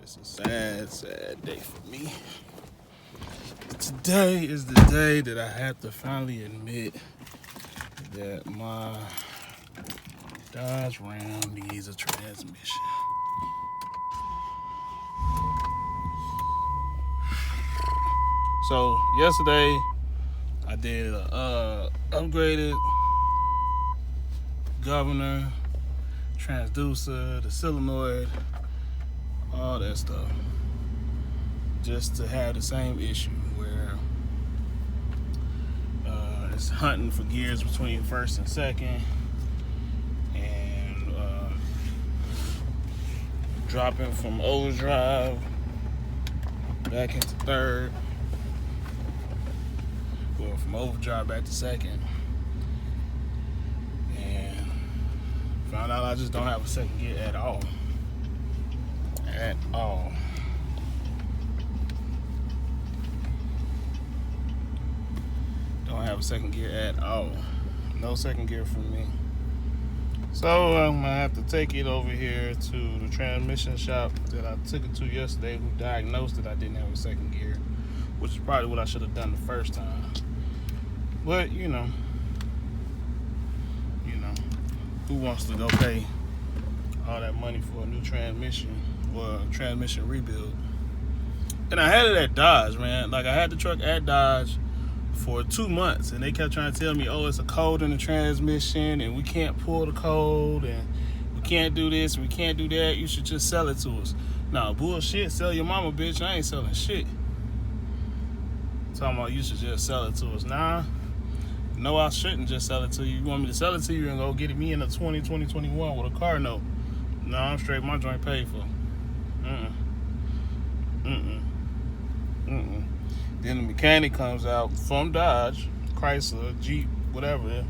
It's a sad, sad day for me. Today is the day that I have to finally admit that my Dodge Ram needs a transmission. So yesterday I did a upgraded governor, transducer, the solenoid, all that stuff, just to have the same issue where it's hunting for gears between first and second, and dropping from overdrive back into third, or from overdrive back to second, and found out I just don't have a second gear at all. At all. Don't have a second gear at all. No second gear for me. So I'm gonna have to take it over here to the transmission shop that I took it to yesterday, who diagnosed that I didn't have a second gear, which is probably what I should have done the first time. But you know, who wants to go pay all that money for a new transmission or a transmission rebuild? And I had it at Dodge, man. Like, I had the truck at Dodge for 2 months, and they kept trying to tell me, oh, it's a code in the transmission, and we can't pull the code, and we can't do this, and we can't do that. You should just sell it to us. Nah, bullshit. Sell your mama, bitch. I ain't selling shit. Talking about you should just sell it to us. Nah. No, I shouldn't just sell it to you. You want me to sell it to you and go get me in a 2021 with a car note? No, I'm straight. My joint paid for. Then the mechanic comes out from Dodge, Chrysler, Jeep, whatever,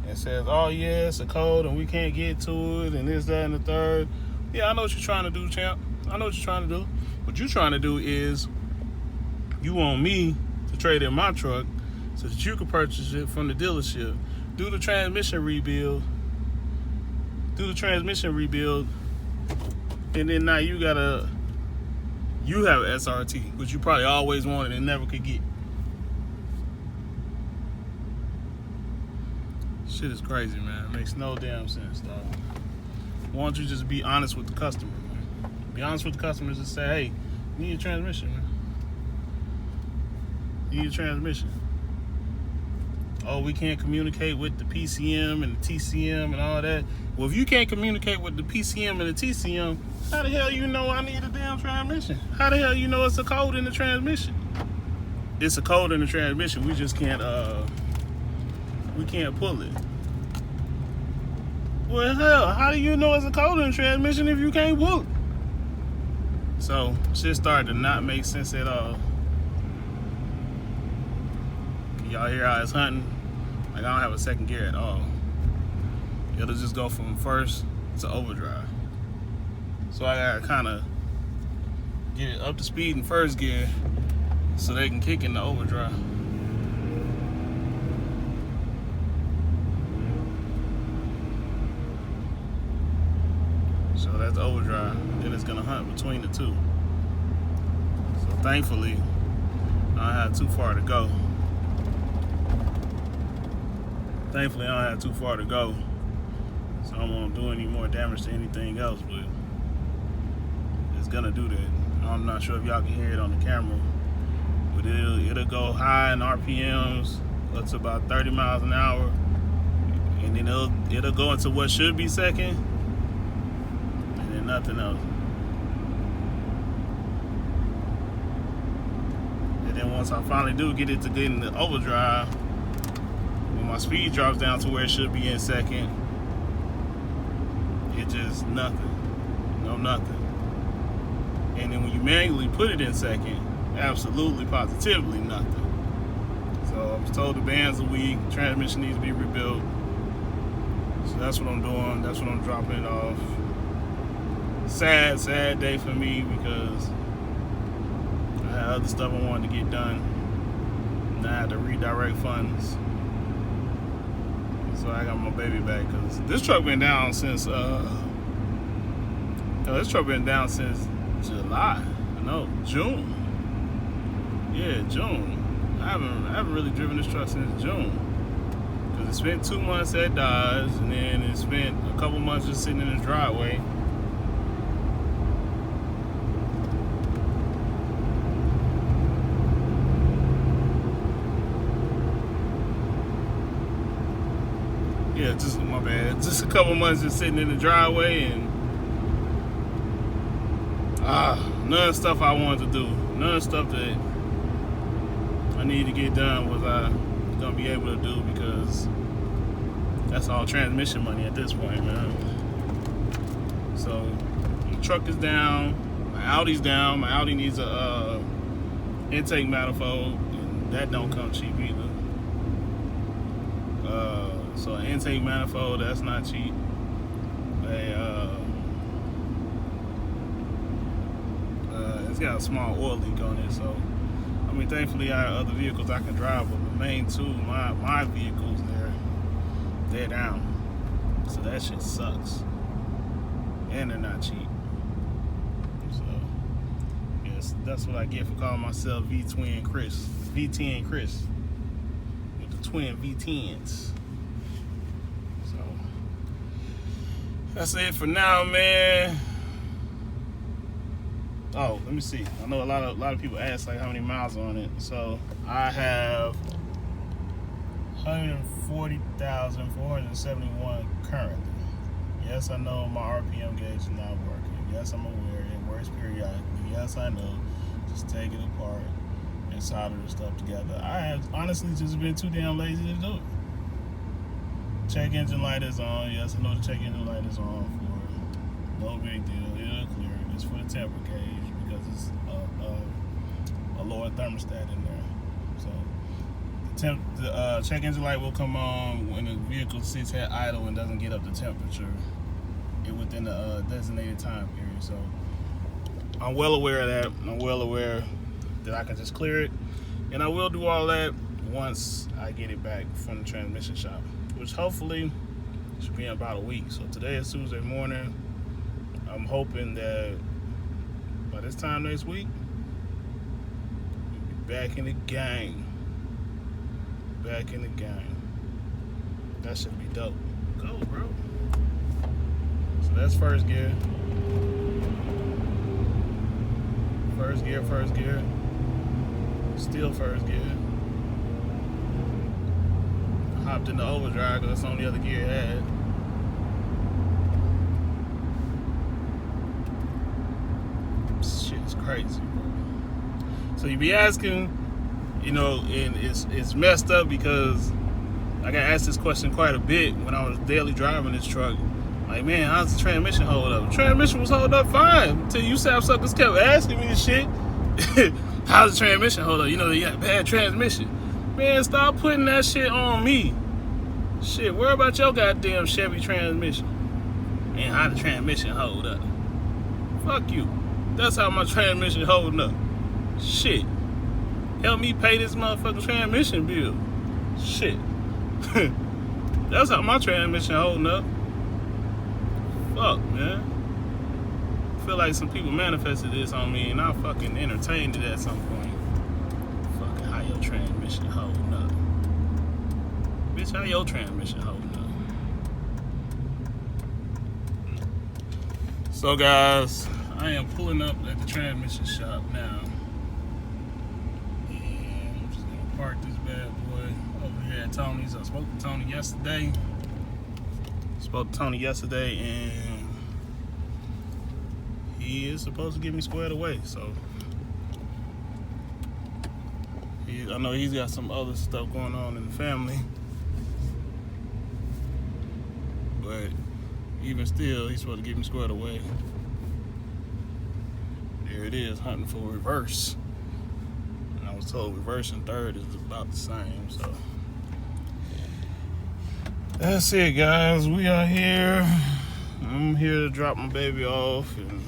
and says, oh, yeah, it's a code and we can't get to it and this, that, and the third. Yeah, I know what you're trying to do, champ. I know what you're trying to do. What you're trying to do is you want me to trade in my truck so that you can purchase it from the dealership, do the transmission rebuild, and then now you have SRT, which you probably always wanted and never could get. Shit is crazy, man. It makes no damn sense, dog. Why don't you just be honest with the customer, man? Be honest with the customers and say, hey, you need a transmission, man. You need a transmission. Oh, we can't communicate with the PCM and the TCM and all that. Well, if you can't communicate with the PCM and the TCM, how the hell you know I need a damn transmission? How the hell you know it's a code in the transmission? It's a code in the transmission. We just can't pull it. Well, hell, how do you know it's a code in the transmission if you can't pull it? So shit started to not make sense at all. Can y'all hear how it's hunting? Like, I don't have a second gear at all. It'll just go from first to overdrive. So I gotta kind of get it up to speed in first gear so they can kick in the overdrive. So that's overdrive. Then it's gonna hunt between the two. So thankfully, I don't have too far to go. So I won't do any more damage to anything else, but it's gonna do that. I'm not sure if y'all can hear it on the camera, but it'll go high in RPMs up to about 30 miles an hour, and then it'll go into what should be second, and then nothing else. And then once I finally do get it to get in the overdrive, when my speed drops down to where it should be in second, it just nothing. And then when you manually put it in second, absolutely positively nothing. So I was told the bands are weak, transmission needs to be rebuilt. So that's what I'm doing. That's what I'm dropping it off. Sad day for me because I had other stuff I wanted to get done. And I had to redirect funds. So I got my baby back because this truck been down since July. No, June. Yeah, June. I haven't really driven this truck since June. Cause it spent 2 months at Dodge, and then it spent a couple months just sitting in the driveway. Yeah, just my bad. Just a couple months just sitting in the driveway, and none of the stuff I wanted to do, none of the stuff that I needed to get done was I gonna be able to do, because that's all transmission money at this point, man. So the truck is down, my Audi's down. My Audi needs a intake manifold, and that don't come cheap either. So an intake manifold, that's not cheap. It's got a small oil leak on it, so I mean, thankfully I have other vehicles I can drive, but the main two, my vehicles, they're down. So that shit sucks. And they're not cheap. So yes, that's what I get for calling myself V10 Chris. V10 Chris. With the twin V10s. So that's it for now, man. Oh, let me see. I know a lot of people ask like how many miles on it. So I have 140,471 currently. Yes, I know my RPM gauge is not working. Yes, I'm aware it works periodically. Yes, I know. Just take it apart and solder the stuff together. I have honestly just been too damn lazy to do it. Check engine light is on. Yes, I know the check engine light is on for it. No big deal. It'll clear it. It's for the temper gauge because it's a lower thermostat in there. So the check engine light will come on when the vehicle sits at idle and doesn't get up to temperature within the designated time period. So I'm well aware of that. I'm well aware that I can just clear it, and I will do all that once I get it back from the transmission shop, which hopefully should be in about a week. So today is Tuesday morning. I'm hoping that by this time next week, we'll be back in the game. Back in the game. That should be dope. Go, bro. So that's first gear. First gear, first gear. Still first gear. I hopped into overdrive because that's the only other gear it had. Shit is crazy, bro. So you be asking, you know, and it's messed up because I got asked this question quite a bit when I was daily driving this truck. Like, man, how's the transmission hold up? The transmission was holding up fine until you sapsuckers kept asking me this shit. How's the transmission hold up? You know, they got bad transmission. Man, stop putting that shit on me. Shit, worry about your goddamn Chevy transmission and how the transmission hold up. Fuck you. That's how my transmission holding up. Shit. Help me pay this motherfucking transmission bill. Shit. That's how my transmission holding up. Fuck, man. I feel like some people manifested this on me and I fucking entertained it at some point. Fucking how your transmission holding up. Bitch, how your transmission holding up? So guys, I am pulling up at the transmission shop now. And I'm just gonna park this bad boy over here at Tony's. I spoke to Tony yesterday. And he is supposed to get me squared away. So I know he's got some other stuff going on in the family. But even still, he's supposed to get me squared away. There it is, hunting for reverse. And I was told reverse and third is about the same, so. That's it, guys. We are here. I'm here to drop my baby off, and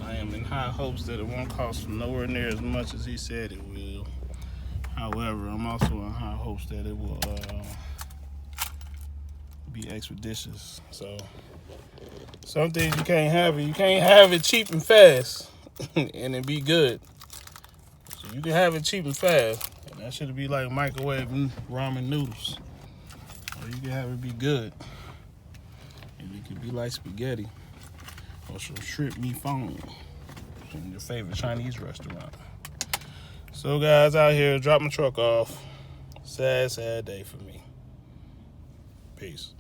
I am in high hopes that it won't cost nowhere near as much as he said it will. However, I'm also in high hopes that it will be expeditious. So Some things you can't have it. You can't have it cheap and fast and it be good. So you can have it cheap and fast. And that should be like microwave ramen noodles. Or you can have it be good. And it could be like spaghetti. Or some shrimp mi fong from your favorite Chinese restaurant. So guys, out here, drop my truck off. Sad, sad day for me. Peace.